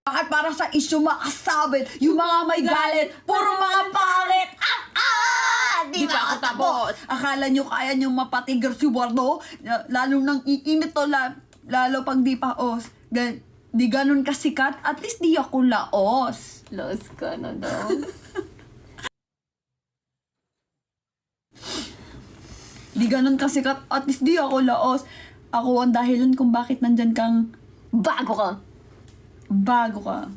At para sa issue makasabit, yung mga may galit, puro mga pangit. Di ba ako tapos? Akala nyo kaya nyo mapatigil si Wardo? Lalo nang iinit to, lalo pag di pa os. Di ganun kasikat, at least di ako laos. Laos ka na daw. Di ganun kasikat, at least di ako laos. Ako ang dahilan kung bakit nandyan kang Bago ka! bago ka.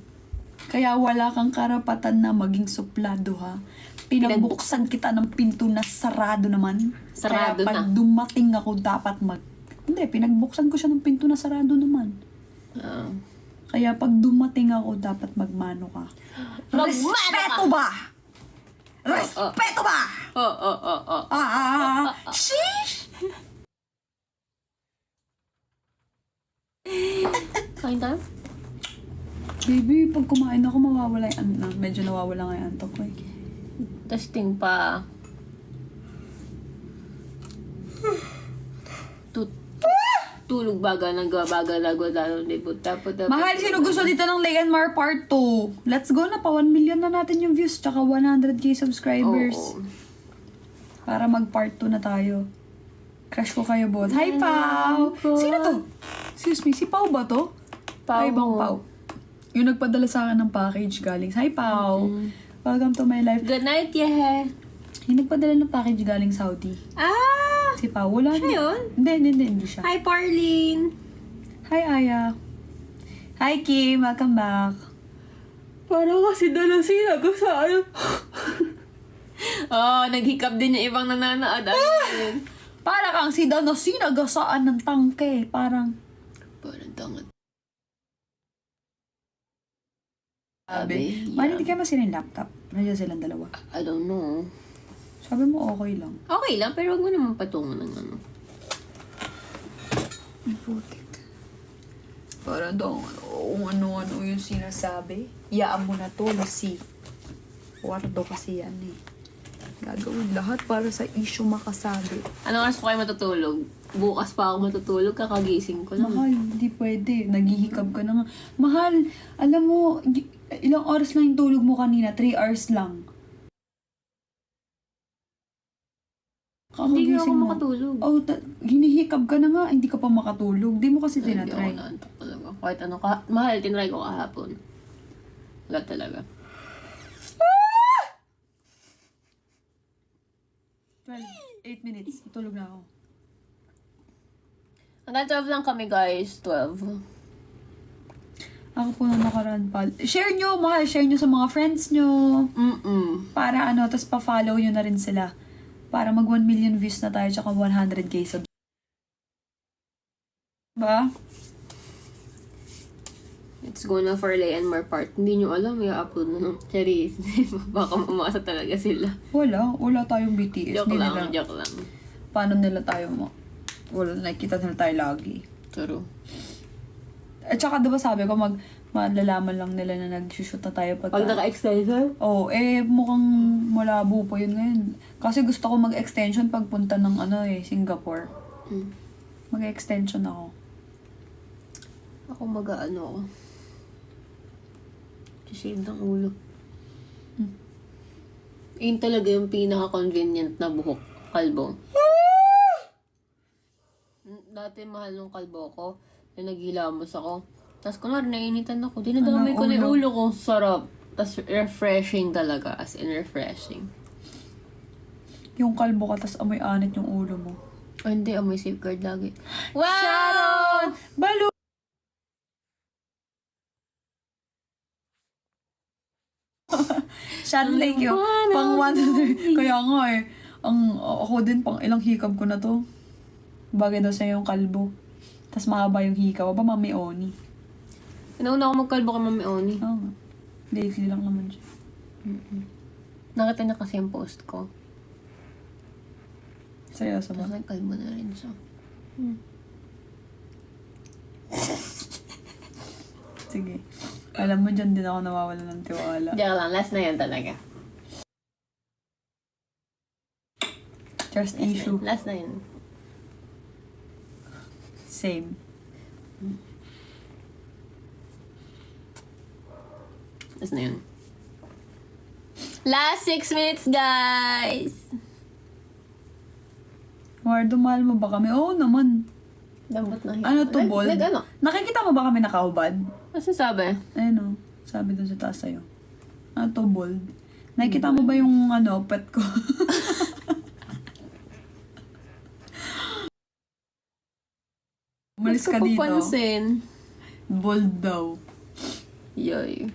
Kaya wala kang karapatan na maging suplado, ha? Pinagbuksan kita ng pinto na sarado naman. Sarado Kaya pag na. dumating ako dapat Hindi, pinagbuksan ko siya ng pinto na sarado naman. Kaya pag dumating ako dapat magmano ka. Magmano Respeto ka! ba? Respeto ba? Sheesh! Kain tayo? Baby, pag kumain ako, mawawala yung medyo nawawala nga yung antok ko eh. Testing pa. Tulog baga, nagbabaga, lalo libot. Tapos, Mahal, sino gusto dito ng Lay and Mar Part 2? Let's go na, pa 1 million na natin yung views, tsaka 100k subscribers. Oo. Para mag Part 2 na tayo. Crush ko kayo both. Hi, Pao! Sino to? Excuse me, si Pao ba to? Pao. Ay, ibang Pao. Yung nagpadala sa akin ng package galing. Hi, Pao! Welcome to my life. Good night, yeah. Yung nagpadala ng package galing Saudi. Ah! Si Pao, wala Siya yun? Hindi siya. Hi, Parlene! Hi, Aya. Hi, Kim. Welcome back. Parang kasi dala sila ko sa ano. Naghikap din yung ibang nananaad. Para kang si Dano sinagasaan ng tangke. Parang tangat. sabi. Mali, hindi kayo masira yung laptop. Nandiyan silang dalawa. I don't know. Sabi mo okay lang. Okay lang, pero huwag mo naman patungo ng ano. Ay, putik. Para daw, kung ano-ano yung sinasabi. Iyaan mo na to, Lucy. Wardo kasi yan eh. Gagawin lahat para sa issue makasabi. Anong oras pa kayo matutulog? Bukas pa ako matutulog, kakagising ko lang. Mahal, hindi pwede. Naghihikab ka na nga. Mahal, alam mo, ilang oras lang yung tulog mo kanina? 3 hours lang. Hindi nga ako Kakagising mo. makatulog. Oh, hinihikab ka na nga, hindi ka pa makatulog. Di mo kasi Hindi tinatry. ako naantok talaga. Kahit ano, mahal, tinry ko kahapon. Wala talaga. 8 minutes. Itulog na ako. Hanggang 12 lang kami, guys. 12. Ako po na nakaraan pa. Share nyo, mahal. Share nyo sa mga friends nyo. Para ano, tapos pa-follow nyo na rin sila. Para mag 1 million views na tayo, tsaka 100k subs. Ba? Let's go na for Lay and Mar part. Hindi nyo alam, i-upload na ng Charis. Baka mamasa talaga sila. Wala tayong BTS. Joke Hindi lang, nila, joke lang. paano nila tayo mo? Wala, nakikita nila tayo lagi. True. At saka diba sabi ko, malalaman lang nila na nag-shoot na tayo Pag naka-extension? Mukhang malabo pa yun ngayon. Kasi gusto ko mag-extension pagpunta ng Singapore. Mag-extension ako. Ako mag-ano ako. Shave ng ulo. Yun talaga yung pinaka-convenient na buhok. Kalbo. Dati mahal nung kalbo ko. Na naghilamos ako. Tapos kunwari nainitan ako. Dinadamay ko na yung ulo ko. Sarap. Tapos refreshing talaga. As in refreshing. Yung kalbo ka, tas amoy anit yung ulo mo. Hindi, amoy safeguard lagi. Wow! Sharon! Balu! Sharon, thank you. Pang 100. Kaya nga eh. Ako din, pang ilang hikab ko na to. Bagay daw sa'yo yung kalbo. Tas mahaba yung hikaw. Aba, Mami Oni. Inauna ako magkalbo kay Mami Oni. Oo nga. Lately lang naman siya. Nakita na kasi yung post ko. Seryoso ba? Tapos nagkalbo na rin siya. Sige. Alam mo, dyan din ako nawawala ng tiwala. Diyan lang, last na yan talaga. Just issue. Last na yun. Same. Tapos na yun. Last 6 minutes, guys! Wardo, mahal mo ba kami? Oo naman. Lambot na. Ano to, bold? Ano? Nakikita mo ba kami nakahubad? Ano sabi? Ayun o. Sabi dun sa taas sa'yo. Ano to, bold? Nakikita mo ba yung pet ko? Umalis ka dito. Papansin. Bold daw. Yoy.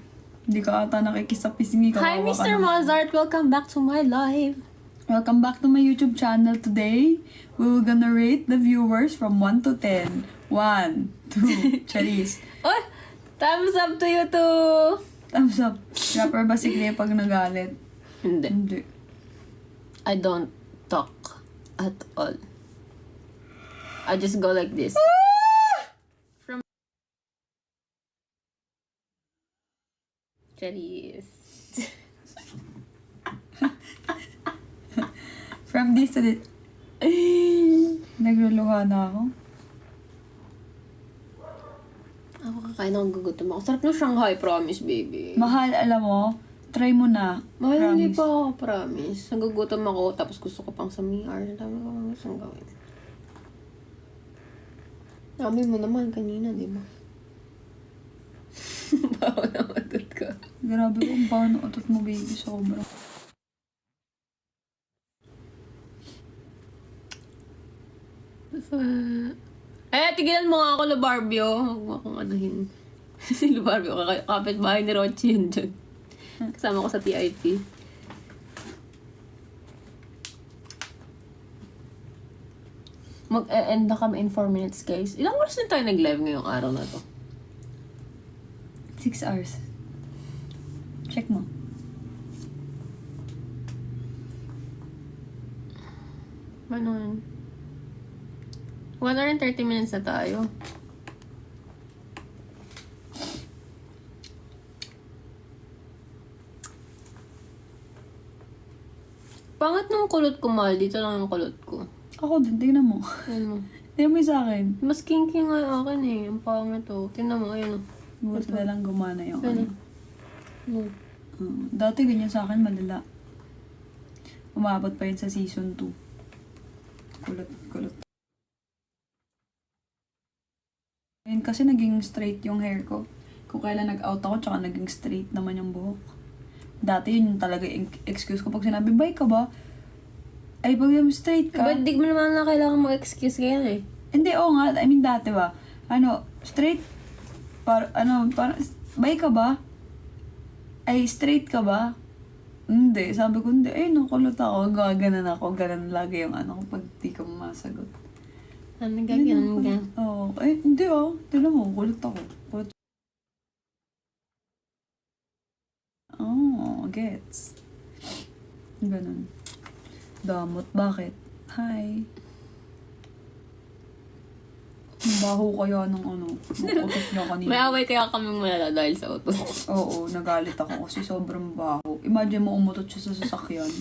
Hindi ka ata nakikisapisngi. Hi, Kawawa ka Mr. naman. Mozart. Welcome back to my live. Welcome back to my YouTube channel today. We will gonna rate the viewers from 1 to 10. 1, 2, Charis. Oh, thumbs up to you too. Thumbs up. Rapper ba si Clay pag nagalit? Hindi. Hindi. I don't talk at all. I just go like this. From Charis. From this to this. Nagluluha na ako. Ako kakain ako, gugutom ako. Sarap ng Shanghai, promise, baby. Mahal, alam mo, try mo na. Mahal, hindi Promise. pa ako, promise. Nagugutom ako, tapos gusto ko pang sa MR. Dami ko lang gustong gawin. Dami mo naman kanina, di ba? Bawa na matot ko. Grabe kung paano utot mo, baby. Sobra. Tigilan mo nga ako, Lubarbio. Huwag mo akong anahin. Si Lubarbio, kapit-bahay ni Rochi yun dyan. Kasama ko sa TIP. Mag-end na kami in 4 minutes, guys. Ilang oras na tayo nag-live ngayong araw na to? 6 hours. Check mo. Ano yun? 1 hour and 30 minutes na tayo. Pangat nung kulot ko, mahal. Dito lang yung kulot ko. Ako din, tingnan mo. Ayun mo. Tingnan mo yung sa akin. Mas kinky nga yung akin eh. Ang pangit to. Tingnan mo, ayun o. Buti na lang gumana yung Ayun ano. o. Dati ganyan sa akin, malala. Umabot pa yun sa season 2. Kulot, kulot. Ngayon kasi naging straight yung hair ko. Kung kailan nag-out ako, tsaka naging straight naman yung buhok. Dati yun yung talaga yung excuse ko. Pag sinabi, bye ka ba? Ay, pag yung straight ka. Ba't di mo naman na kailangan mo excuse kaya eh? Hindi, oo nga. I mean, dati ba? Straight, bye ka ba? Ay, straight ka ba? Hindi. Sabi ko, hindi. Ay, nakulot ako. Gaganan ako. Ganan lagi yung ko pag di ka masagot. Ano gagawin ka? Oo. Ay, hindi Tignan mo, kulot ako. Kulot. Oh, gets. Ganun. Damot. Bakit? Hi. Ang baho kaya ng utot niya kanina. May away kaya kaming malala dahil sa utot. Oo, nagalit ako kasi sobrang baho. Imagine mo umutot siya sa sasakyan.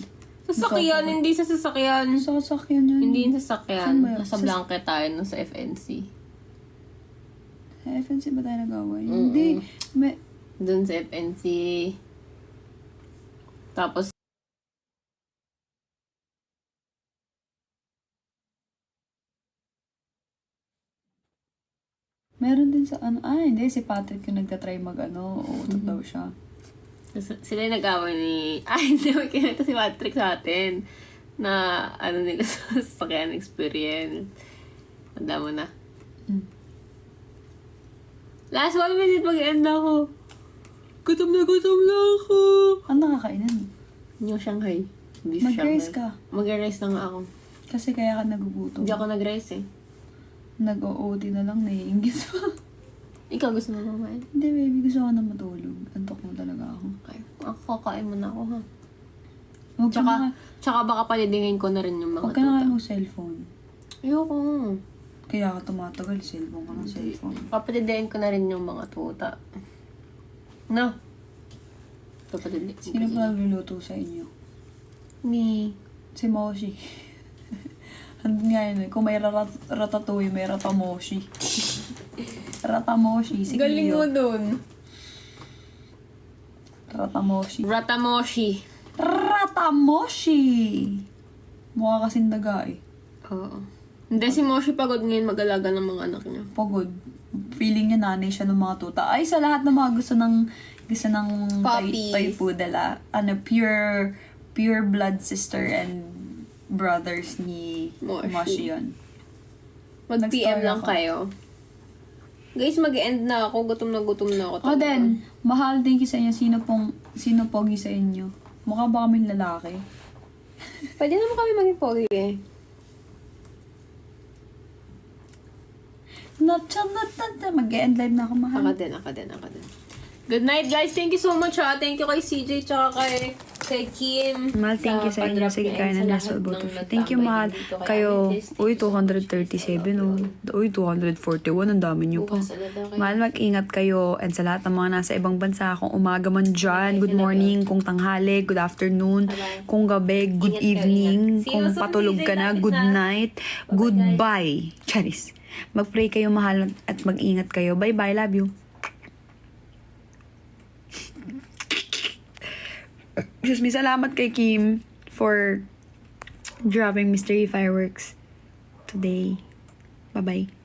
Sasakyan, hindi sa sasakyan. Sa sasakyan yun. Hindi yung Saan sasakyan. ba yun? Nasa blanket tayo nung sa FNC. Sa FNC ba tayo nag-away? Hindi. Doon sa FNC. Tapos, Meron din sa hindi. Si Patrick yung nagtatry uutot daw siya. sila yung nag-away ni... hindi mo kinita si Patrick sa atin. Na, nila sa sasakyan experience. Tanda mo na. Last 1 minute mag-end na ako. Gutom na ako. Ano nakakainan? Yung Shanghai. Beef Mag-rice Shanghai. ka. Mag-rice na nga ako. Kasi kaya ka nagugutom. Hindi ako nag-rice eh. Nag-OOT na lang, naiingit pa. Ikaw gusto mo kumain? Hindi, baby. Gusto ko na matulog. Antok mo talaga ako. Okay. Ako kakain mo na ako ha. Huwag ka na, Tsaka baka palidingin ko na rin yung mga huwag ka na tuta. kayo mag-cellphone. Ayoko. Kaya ka tumatagal, cellphone ka ng cellphone. Papalidiin ko na rin yung mga tuta. No. Papalidiin ko. Sino pa nagluluto sa inyo? Me. Si Moshi. Andun nga yun eh. Kung may ratatouille, may ratamoshi. Ratamoshi. Si Galing mo Cleo. dun. Ratamoshi. Ratamoshi. Ratamoshi! Mukha kasing daga eh. Oo. Hindi, si Moshi pagod ngayon mag-alaga ng mga anak niya. Pagod. Feeling niya nanay siya ng mga tuta. Ay, sa lahat ng mga gusto ng Puppies. toy poodle, pure blood sister and brothers ni Moshi. Moshi yun. Mag-PM Nag-story lang ako. kayo. Guys, mag-end na ako. Gutom na ako. Oh, then, mahal din sa inyo. Sino pogi sa inyo? Mukha ba kaming lalaki? Pwede naman kami maging pogi eh. Mag-end live na ako, mahal. Ako din. Good night, guys. Thank you so much, ha. Thank you kay CJ, tsaka kay Kim. Mahal, thank you sa inyo. Sige, kaya na nasa both of you. Thank you, mahal. Kayo, uy, 237, oh. Uy, 241, ang dami niyo pa. Mahal, mag-ingat kayo. And sa lahat ng mga nasa ibang bansa, kung umaga man dyan, good morning. Kung tanghali, good afternoon. Kung gabi, good evening. Kung patulog ka na, good night. Goodbye. Charis. Mag-pray kayo, mahal, at mag-ingat kayo. Bye-bye, love you. Excuse me, salamat kay Kim for dropping mystery fireworks today. Bye-bye.